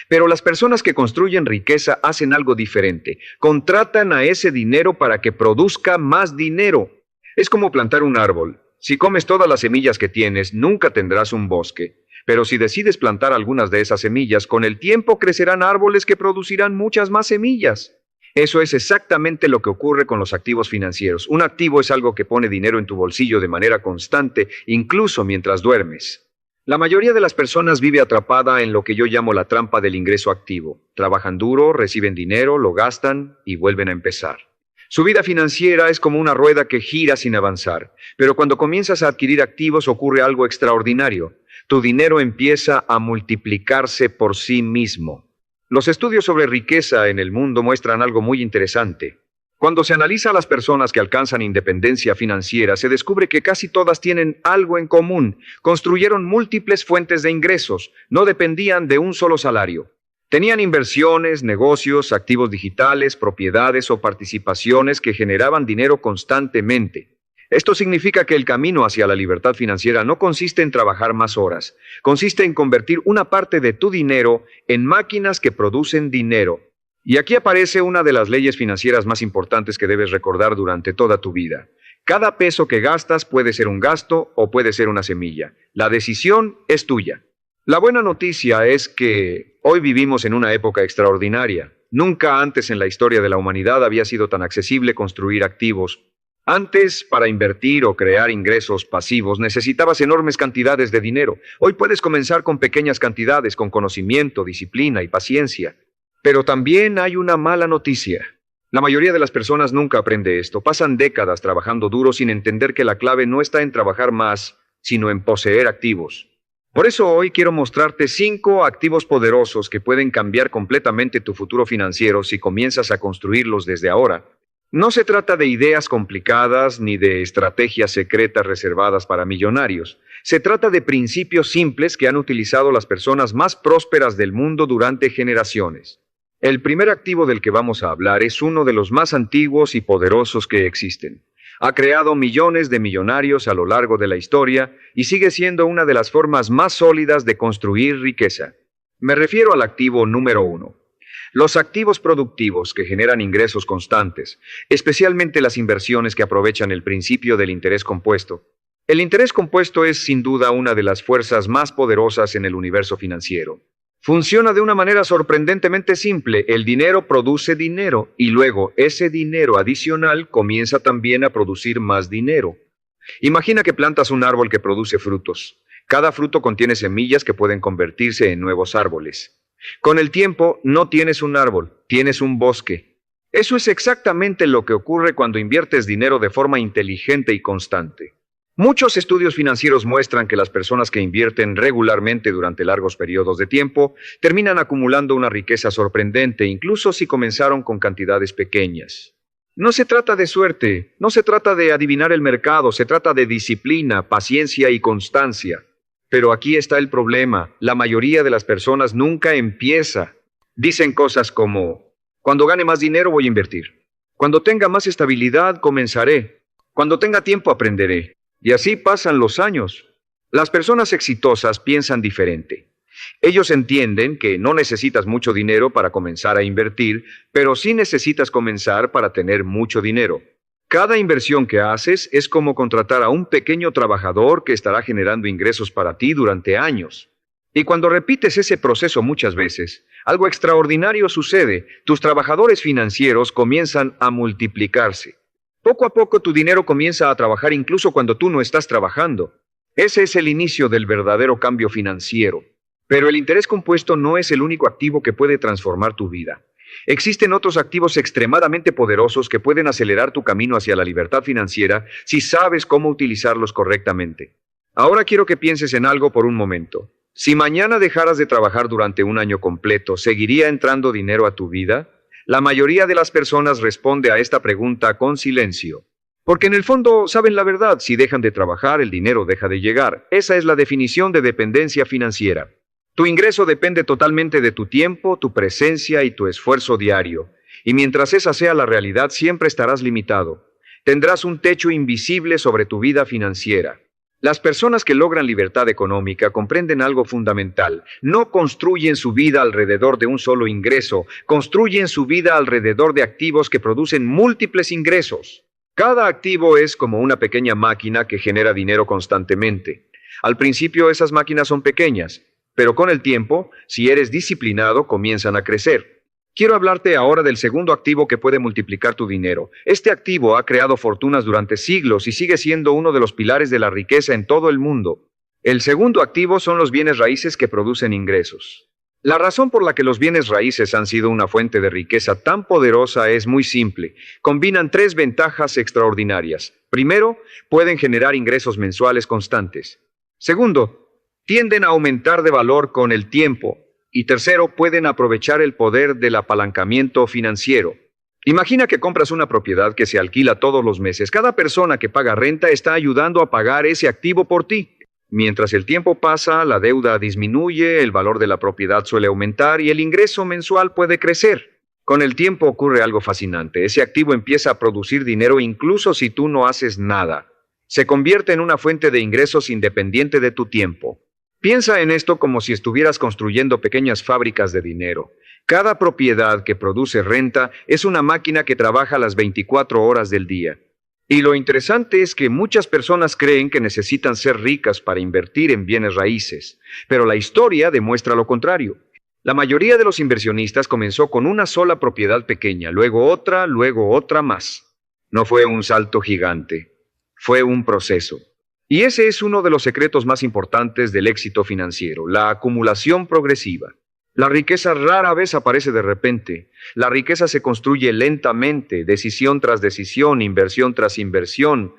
Pero las personas que construyen riqueza hacen algo diferente. Contratan a ese dinero para que produzca más dinero. Es como plantar un árbol. Si comes todas las semillas que tienes, nunca tendrás un bosque. Pero si decides plantar algunas de esas semillas, con el tiempo crecerán árboles que producirán muchas más semillas. Eso es exactamente lo que ocurre con los activos financieros. Un activo es algo que pone dinero en tu bolsillo de manera constante, incluso mientras duermes. La mayoría de las personas vive atrapada en lo que yo llamo la trampa del ingreso activo. Trabajan duro, reciben dinero, lo gastan y vuelven a empezar. Su vida financiera es como una rueda que gira sin avanzar, pero cuando comienzas a adquirir activos ocurre algo extraordinario. Tu dinero empieza a multiplicarse por sí mismo. Los estudios sobre riqueza en el mundo muestran algo muy interesante. Cuando se analiza a las personas que alcanzan independencia financiera, se descubre que casi todas tienen algo en común. Construyeron múltiples fuentes de ingresos, no dependían de un solo salario. Tenían inversiones, negocios, activos digitales, propiedades o participaciones que generaban dinero constantemente. Esto significa que el camino hacia la libertad financiera no consiste en trabajar más horas, consiste en convertir una parte de tu dinero en máquinas que producen dinero. Y aquí aparece una de las leyes financieras más importantes que debes recordar durante toda tu vida. Cada peso que gastas puede ser un gasto o puede ser una semilla. La decisión es tuya. La buena noticia es que hoy vivimos en una época extraordinaria. Nunca antes en la historia de la humanidad había sido tan accesible construir activos. Antes, para invertir o crear ingresos pasivos, necesitabas enormes cantidades de dinero. Hoy puedes comenzar con pequeñas cantidades, con conocimiento, disciplina y paciencia. Pero también hay una mala noticia. La mayoría de las personas nunca aprende esto. Pasan décadas trabajando duro sin entender que la clave no está en trabajar más, sino en poseer activos. Por eso hoy quiero mostrarte 5 activos poderosos que pueden cambiar completamente tu futuro financiero si comienzas a construirlos desde ahora. No se trata de ideas complicadas ni de estrategias secretas reservadas para millonarios. Se trata de principios simples que han utilizado las personas más prósperas del mundo durante generaciones. El primer activo del que vamos a hablar es uno de los más antiguos y poderosos que existen. Ha creado millones de millonarios a lo largo de la historia y sigue siendo una de las formas más sólidas de construir riqueza. Me refiero al activo número 1. Los activos productivos que generan ingresos constantes, especialmente las inversiones que aprovechan el principio del interés compuesto. El interés compuesto es sin duda una de las fuerzas más poderosas en el universo financiero. Funciona de una manera sorprendentemente simple. El dinero produce dinero y luego ese dinero adicional comienza también a producir más dinero. Imagina que plantas un árbol que produce frutos. Cada fruto contiene semillas que pueden convertirse en nuevos árboles. Con el tiempo no tienes un árbol, tienes un bosque. Eso es exactamente lo que ocurre cuando inviertes dinero de forma inteligente y constante. Muchos estudios financieros muestran que las personas que invierten regularmente durante largos periodos de tiempo terminan acumulando una riqueza sorprendente, incluso si comenzaron con cantidades pequeñas. No se trata de suerte, no se trata de adivinar el mercado, se trata de disciplina, paciencia y constancia. Pero aquí está el problema, la mayoría de las personas nunca empieza. Dicen cosas como, cuando gane más dinero voy a invertir. Cuando tenga más estabilidad comenzaré. Cuando tenga tiempo aprenderé. Y así pasan los años. Las personas exitosas piensan diferente. Ellos entienden que no necesitas mucho dinero para comenzar a invertir, pero sí necesitas comenzar para tener mucho dinero. Cada inversión que haces es como contratar a un pequeño trabajador que estará generando ingresos para ti durante años. Y cuando repites ese proceso muchas veces, algo extraordinario sucede. Tus trabajadores financieros comienzan a multiplicarse. Poco a poco tu dinero comienza a trabajar incluso cuando tú no estás trabajando. Ese es el inicio del verdadero cambio financiero. Pero el interés compuesto no es el único activo que puede transformar tu vida. Existen otros activos extremadamente poderosos que pueden acelerar tu camino hacia la libertad financiera si sabes cómo utilizarlos correctamente. Ahora quiero que pienses en algo por un momento. Si mañana dejaras de trabajar durante un año completo, ¿seguiría entrando dinero a tu vida? La mayoría de las personas responde a esta pregunta con silencio. Porque en el fondo saben la verdad, si dejan de trabajar, el dinero deja de llegar. Esa es la definición de dependencia financiera. Tu ingreso depende totalmente de tu tiempo, tu presencia y tu esfuerzo diario. Y mientras esa sea la realidad, siempre estarás limitado. Tendrás un techo invisible sobre tu vida financiera. Las personas que logran libertad económica comprenden algo fundamental. No construyen su vida alrededor de un solo ingreso, construyen su vida alrededor de activos que producen múltiples ingresos. Cada activo es como una pequeña máquina que genera dinero constantemente. Al principio esas máquinas son pequeñas, pero con el tiempo, si eres disciplinado, comienzan a crecer. Quiero hablarte ahora del segundo activo que puede multiplicar tu dinero. Este activo ha creado fortunas durante siglos y sigue siendo uno de los pilares de la riqueza en todo el mundo. El segundo activo son los bienes raíces que producen ingresos. La razón por la que los bienes raíces han sido una fuente de riqueza tan poderosa es muy simple. Combinan 3 ventajas extraordinarias. Primero, pueden generar ingresos mensuales constantes. Segundo, tienden a aumentar de valor con el tiempo. Y tercero, pueden aprovechar el poder del apalancamiento financiero. Imagina que compras una propiedad que se alquila todos los meses. Cada persona que paga renta está ayudando a pagar ese activo por ti. Mientras el tiempo pasa, la deuda disminuye, el valor de la propiedad suele aumentar y el ingreso mensual puede crecer. Con el tiempo ocurre algo fascinante. Ese activo empieza a producir dinero incluso si tú no haces nada. Se convierte en una fuente de ingresos independiente de tu tiempo. Piensa en esto como si estuvieras construyendo pequeñas fábricas de dinero. Cada propiedad que produce renta es una máquina que trabaja las 24 horas del día. Y lo interesante es que muchas personas creen que necesitan ser ricas para invertir en bienes raíces, pero la historia demuestra lo contrario. La mayoría de los inversionistas comenzó con una sola propiedad pequeña, luego otra más. No fue un salto gigante, fue un proceso. Y ese es uno de los secretos más importantes del éxito financiero, la acumulación progresiva. La riqueza rara vez aparece de repente. La riqueza se construye lentamente, decisión tras decisión, inversión tras inversión.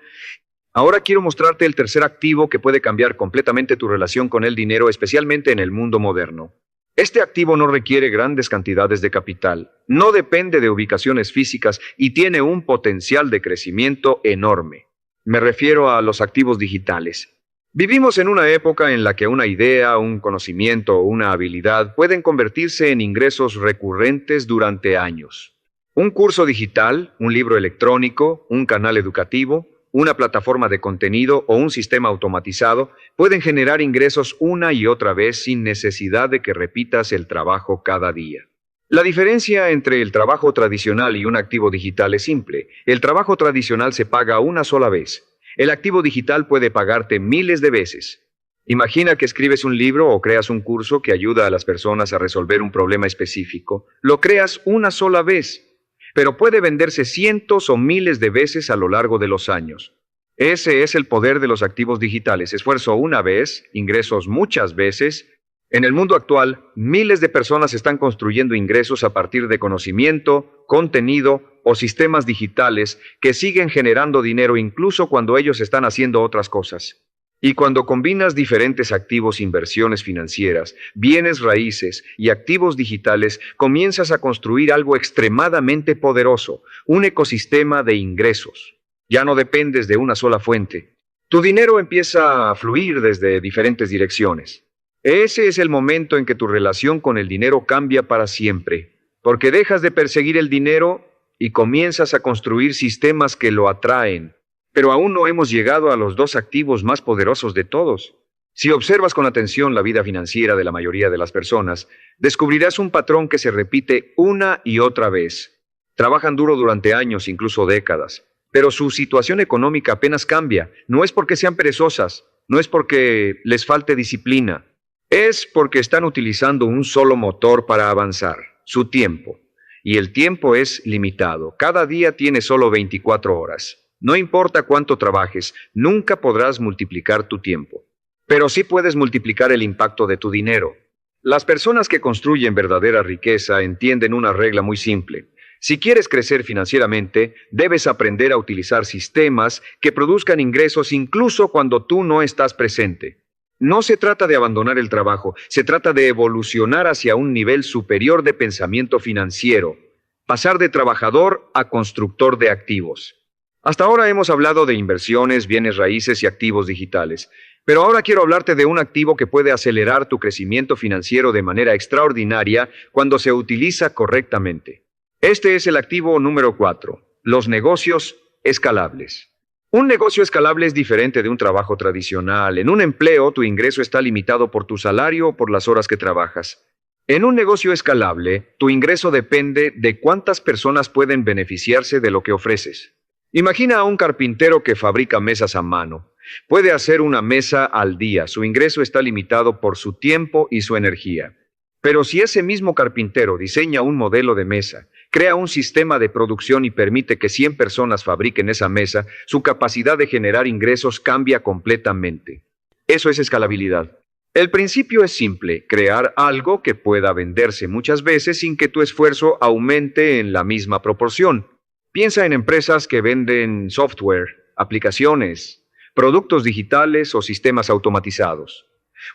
Ahora quiero mostrarte el tercer activo que puede cambiar completamente tu relación con el dinero, especialmente en el mundo moderno. Este activo no requiere grandes cantidades de capital, no depende de ubicaciones físicas y tiene un potencial de crecimiento enorme. Me refiero a los activos digitales. Vivimos en una época en la que una idea, un conocimiento o una habilidad pueden convertirse en ingresos recurrentes durante años. Un curso digital, un libro electrónico, un canal educativo, una plataforma de contenido o un sistema automatizado pueden generar ingresos una y otra vez sin necesidad de que repitas el trabajo cada día. La diferencia entre el trabajo tradicional y un activo digital es simple. El trabajo tradicional se paga una sola vez. El activo digital puede pagarte miles de veces. Imagina que escribes un libro o creas un curso que ayuda a las personas a resolver un problema específico. Lo creas una sola vez, pero puede venderse cientos o miles de veces a lo largo de los años. Ese es el poder de los activos digitales. Esfuerzo una vez, ingresos muchas veces. En el mundo actual, miles de personas están construyendo ingresos a partir de conocimiento, contenido o sistemas digitales que siguen generando dinero incluso cuando ellos están haciendo otras cosas. Y cuando combinas diferentes activos, inversiones financieras, bienes raíces y activos digitales, comienzas a construir algo extremadamente poderoso, un ecosistema de ingresos. Ya no dependes de una sola fuente. Tu dinero empieza a fluir desde diferentes direcciones. Ese es el momento en que tu relación con el dinero cambia para siempre, porque dejas de perseguir el dinero y comienzas a construir sistemas que lo atraen. Pero aún no hemos llegado a los dos activos más poderosos de todos. Si observas con atención la vida financiera de la mayoría de las personas, descubrirás un patrón que se repite una y otra vez. Trabajan duro durante años, incluso décadas, pero su situación económica apenas cambia. No es porque sean perezosas, no es porque les falte disciplina. Es porque están utilizando un solo motor para avanzar, su tiempo. Y el tiempo es limitado. Cada día tiene solo 24 horas. No importa cuánto trabajes, nunca podrás multiplicar tu tiempo. Pero sí puedes multiplicar el impacto de tu dinero. Las personas que construyen verdadera riqueza entienden una regla muy simple. Si quieres crecer financieramente, debes aprender a utilizar sistemas que produzcan ingresos incluso cuando tú no estás presente. No se trata de abandonar el trabajo, se trata de evolucionar hacia un nivel superior de pensamiento financiero, pasar de trabajador a constructor de activos. Hasta ahora hemos hablado de inversiones, bienes raíces y activos digitales, pero ahora quiero hablarte de un activo que puede acelerar tu crecimiento financiero de manera extraordinaria cuando se utiliza correctamente. Este es el activo número 4, los negocios escalables. Un negocio escalable es diferente de un trabajo tradicional. En un empleo, tu ingreso está limitado por tu salario o por las horas que trabajas. En un negocio escalable, tu ingreso depende de cuántas personas pueden beneficiarse de lo que ofreces. Imagina a un carpintero que fabrica mesas a mano. Puede hacer una mesa al día. Su ingreso está limitado por su tiempo y su energía. Pero si ese mismo carpintero diseña un modelo de mesa, crea un sistema de producción y permite que 100 personas fabriquen esa mesa, su capacidad de generar ingresos cambia completamente. Eso es escalabilidad. El principio es simple, crear algo que pueda venderse muchas veces sin que tu esfuerzo aumente en la misma proporción. Piensa en empresas que venden software, aplicaciones, productos digitales o sistemas automatizados.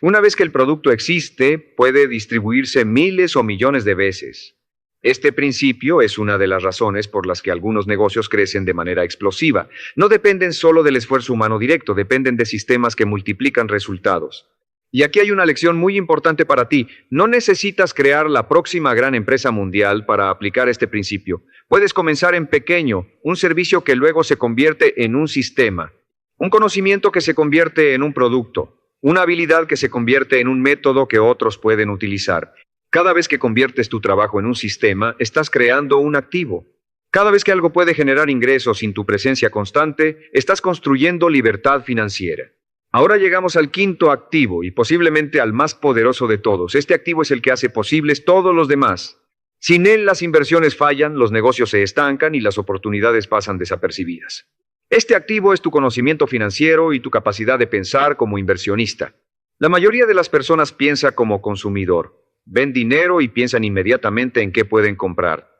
Una vez que el producto existe, puede distribuirse miles o millones de veces. Este principio es una de las razones por las que algunos negocios crecen de manera explosiva. No dependen solo del esfuerzo humano directo, dependen de sistemas que multiplican resultados. Y aquí hay una lección muy importante para ti. No necesitas crear la próxima gran empresa mundial para aplicar este principio. Puedes comenzar en pequeño, un servicio que luego se convierte en un sistema, un conocimiento que se convierte en un producto, una habilidad que se convierte en un método que otros pueden utilizar. Cada vez que conviertes tu trabajo en un sistema, estás creando un activo. Cada vez que algo puede generar ingresos sin tu presencia constante, estás construyendo libertad financiera. Ahora llegamos al quinto activo y posiblemente al más poderoso de todos. Este activo es el que hace posibles todos los demás. Sin él las inversiones fallan, los negocios se estancan y las oportunidades pasan desapercibidas. Este activo es tu conocimiento financiero y tu capacidad de pensar como inversionista. La mayoría de las personas piensa como consumidor. Ven dinero y piensan inmediatamente en qué pueden comprar.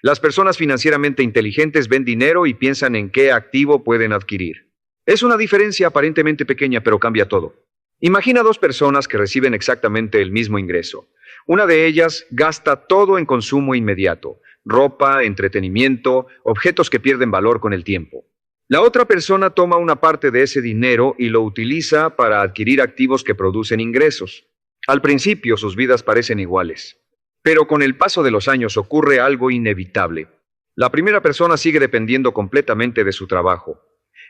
Las personas financieramente inteligentes ven dinero y piensan en qué activo pueden adquirir. Es una diferencia aparentemente pequeña, pero cambia todo. Imagina dos personas que reciben exactamente el mismo ingreso. Una de ellas gasta todo en consumo inmediato: ropa, entretenimiento, objetos que pierden valor con el tiempo. La otra persona toma una parte de ese dinero y lo utiliza para adquirir activos que producen ingresos. Al principio sus vidas parecen iguales, pero con el paso de los años ocurre algo inevitable. La primera persona sigue dependiendo completamente de su trabajo.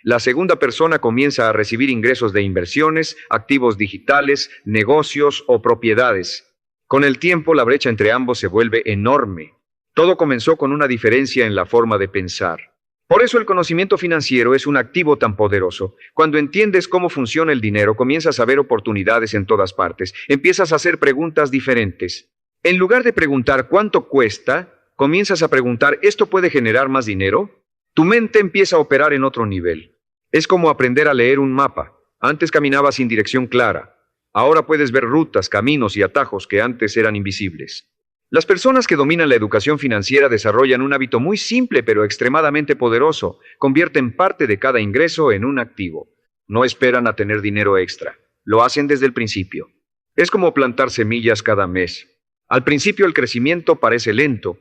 La segunda persona comienza a recibir ingresos de inversiones, activos digitales, negocios o propiedades. Con el tiempo, la brecha entre ambos se vuelve enorme. Todo comenzó con una diferencia en la forma de pensar. Por eso el conocimiento financiero es un activo tan poderoso. Cuando entiendes cómo funciona el dinero, comienzas a ver oportunidades en todas partes. Empiezas a hacer preguntas diferentes. En lugar de preguntar ¿cuánto cuesta?, comienzas a preguntar ¿esto puede generar más dinero? Tu mente empieza a operar en otro nivel. Es como aprender a leer un mapa. Antes caminabas sin dirección clara. Ahora puedes ver rutas, caminos y atajos que antes eran invisibles. Las personas que dominan la educación financiera desarrollan un hábito muy simple pero extremadamente poderoso. Convierten parte de cada ingreso en un activo. No esperan a tener dinero extra. Lo hacen desde el principio. Es como plantar semillas cada mes. Al principio el crecimiento parece lento,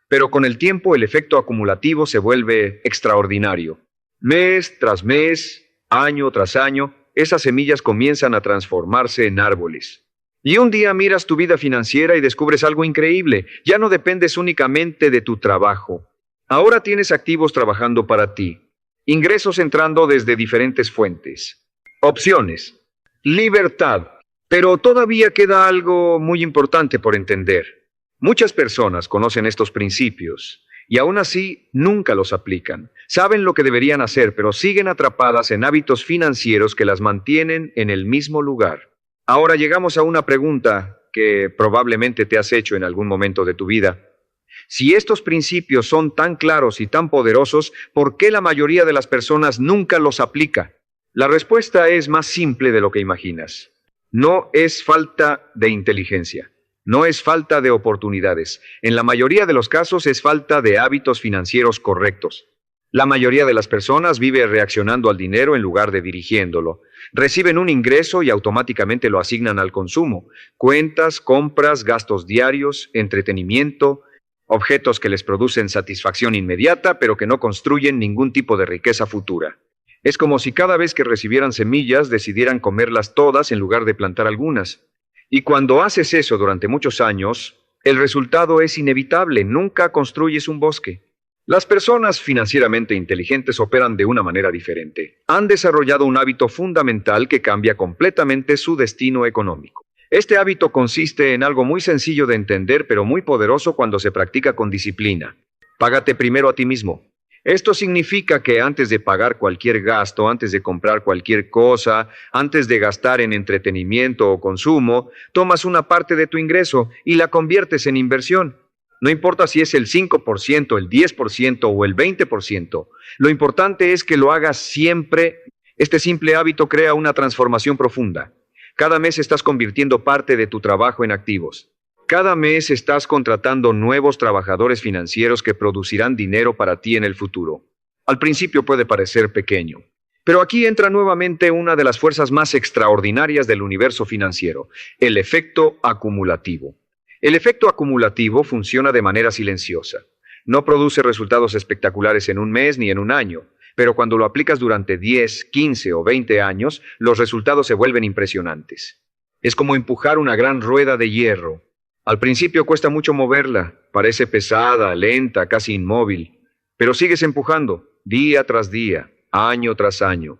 pero con el tiempo el efecto acumulativo se vuelve extraordinario. Mes tras mes, año tras año, esas semillas comienzan a transformarse en árboles. Y un día miras tu vida financiera y descubres algo increíble. Ya no dependes únicamente de tu trabajo. Ahora tienes activos trabajando para ti. Ingresos entrando desde diferentes fuentes. Opciones. Libertad. Pero todavía queda algo muy importante por entender. Muchas personas conocen estos principios y aún así nunca los aplican. Saben lo que deberían hacer, pero siguen atrapadas en hábitos financieros que las mantienen en el mismo lugar. Ahora llegamos a una pregunta que probablemente te has hecho en algún momento de tu vida. Si estos principios son tan claros y tan poderosos, ¿por qué la mayoría de las personas nunca los aplica? La respuesta es más simple de lo que imaginas. No es falta de inteligencia. No es falta de oportunidades. En la mayoría de los casos es falta de hábitos financieros correctos. La mayoría de las personas vive reaccionando al dinero en lugar de dirigiéndolo. Reciben un ingreso y automáticamente lo asignan al consumo. Cuentas, compras, gastos diarios, entretenimiento, objetos que les producen satisfacción inmediata, pero que no construyen ningún tipo de riqueza futura. Es como si cada vez que recibieran semillas decidieran comerlas todas en lugar de plantar algunas. Y cuando haces eso durante muchos años, el resultado es inevitable. Nunca construyes un bosque. Las personas financieramente inteligentes operan de una manera diferente. Han desarrollado un hábito fundamental que cambia completamente su destino económico. Este hábito consiste en algo muy sencillo de entender, pero muy poderoso cuando se practica con disciplina. Págate primero a ti mismo. Esto significa que antes de pagar cualquier gasto, antes de comprar cualquier cosa, antes de gastar en entretenimiento o consumo, tomas una parte de tu ingreso y la conviertes en inversión. No importa si es el 5%, el 10% o el 20%. Lo importante es que lo hagas siempre. Este simple hábito crea una transformación profunda. Cada mes estás convirtiendo parte de tu trabajo en activos. Cada mes estás contratando nuevos trabajadores financieros que producirán dinero para ti en el futuro. Al principio puede parecer pequeño, pero aquí entra nuevamente una de las fuerzas más extraordinarias del universo financiero, el efecto acumulativo. El efecto acumulativo funciona de manera silenciosa. No produce resultados espectaculares en un mes ni en un año, pero cuando lo aplicas durante 10, 15 o 20 años, los resultados se vuelven impresionantes. Es como empujar una gran rueda de hierro. Al principio cuesta mucho moverla, parece pesada, lenta, casi inmóvil, pero sigues empujando, día tras día, año tras año.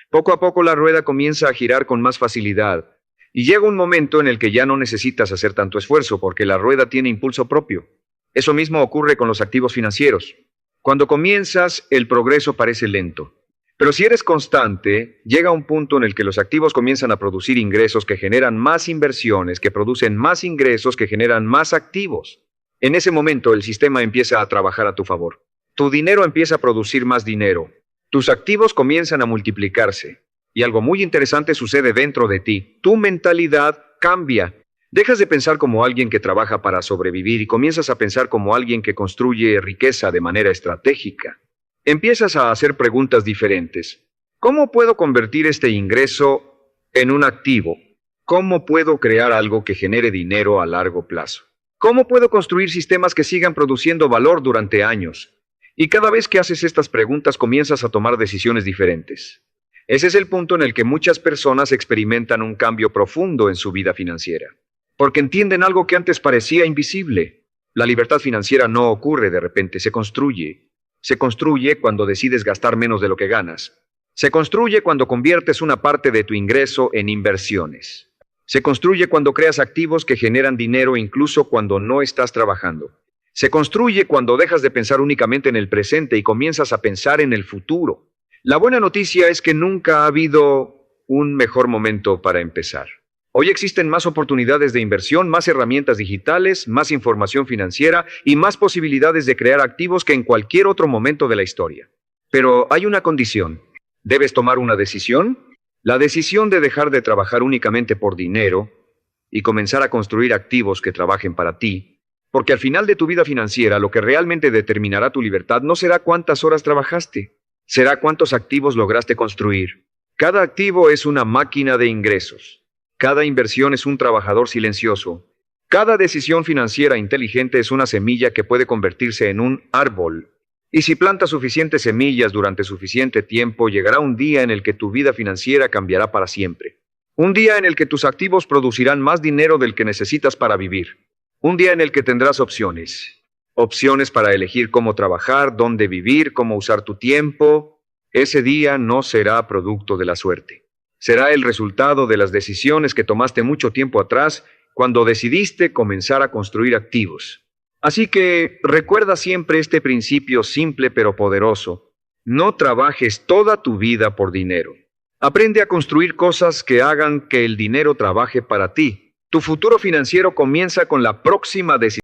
Poco a poco la rueda comienza a girar con más facilidad, y llega un momento en el que ya no necesitas hacer tanto esfuerzo porque la rueda tiene impulso propio. Eso mismo ocurre con los activos financieros. Cuando comienzas, el progreso parece lento, Pero si eres constante, llega un punto en el que los activos comienzan a producir ingresos que generan más inversiones, que producen más ingresos, que generan más activos. En ese momento el sistema empieza a trabajar a tu favor. Tu dinero empieza a producir más dinero. Tus activos comienzan a multiplicarse. Y algo muy interesante sucede dentro de ti. Tu mentalidad cambia. Dejas de pensar como alguien que trabaja para sobrevivir y comienzas a pensar como alguien que construye riqueza de manera estratégica. Empiezas a hacer preguntas diferentes. ¿Cómo puedo convertir este ingreso en un activo? ¿Cómo puedo crear algo que genere dinero a largo plazo? ¿Cómo puedo construir sistemas que sigan produciendo valor durante años? Y cada vez que haces estas preguntas comienzas a tomar decisiones diferentes. Ese es el punto en el que muchas personas experimentan un cambio profundo en su vida financiera. Porque entienden algo que antes parecía invisible. La libertad financiera no ocurre de repente, se construye. Se construye cuando decides gastar menos de lo que ganas. Se construye cuando conviertes una parte de tu ingreso en inversiones. Se construye cuando creas activos que generan dinero incluso cuando no estás trabajando. Se construye cuando dejas de pensar únicamente en el presente y comienzas a pensar en el futuro. La buena noticia es que nunca ha habido un mejor momento para empezar. Hoy existen más oportunidades de inversión, más herramientas digitales, más información financiera y más posibilidades de crear activos que en cualquier otro momento de la historia. Pero hay una condición. ¿Debes tomar una decisión? La decisión de dejar de trabajar únicamente por dinero y comenzar a construir activos que trabajen para ti. Porque al final de tu vida financiera, lo que realmente determinará tu libertad no será cuántas horas trabajaste, será cuántos activos lograste construir. Cada activo es una máquina de ingresos. Cada inversión es un trabajador silencioso. Cada decisión financiera inteligente es una semilla que puede convertirse en un árbol. Y si plantas suficientes semillas durante suficiente tiempo, llegará un día en el que tu vida financiera cambiará para siempre. Un día en el que tus activos producirán más dinero del que necesitas para vivir. Un día en el que tendrás opciones. Opciones para elegir cómo trabajar, dónde vivir, cómo usar tu tiempo. Ese día no será producto de la suerte. Será el resultado de las decisiones que tomaste mucho tiempo atrás cuando decidiste comenzar a construir activos. Así que recuerda siempre este principio simple pero poderoso. No trabajes toda tu vida por dinero. Aprende a construir cosas que hagan que el dinero trabaje para ti. Tu futuro financiero comienza con la próxima decisión.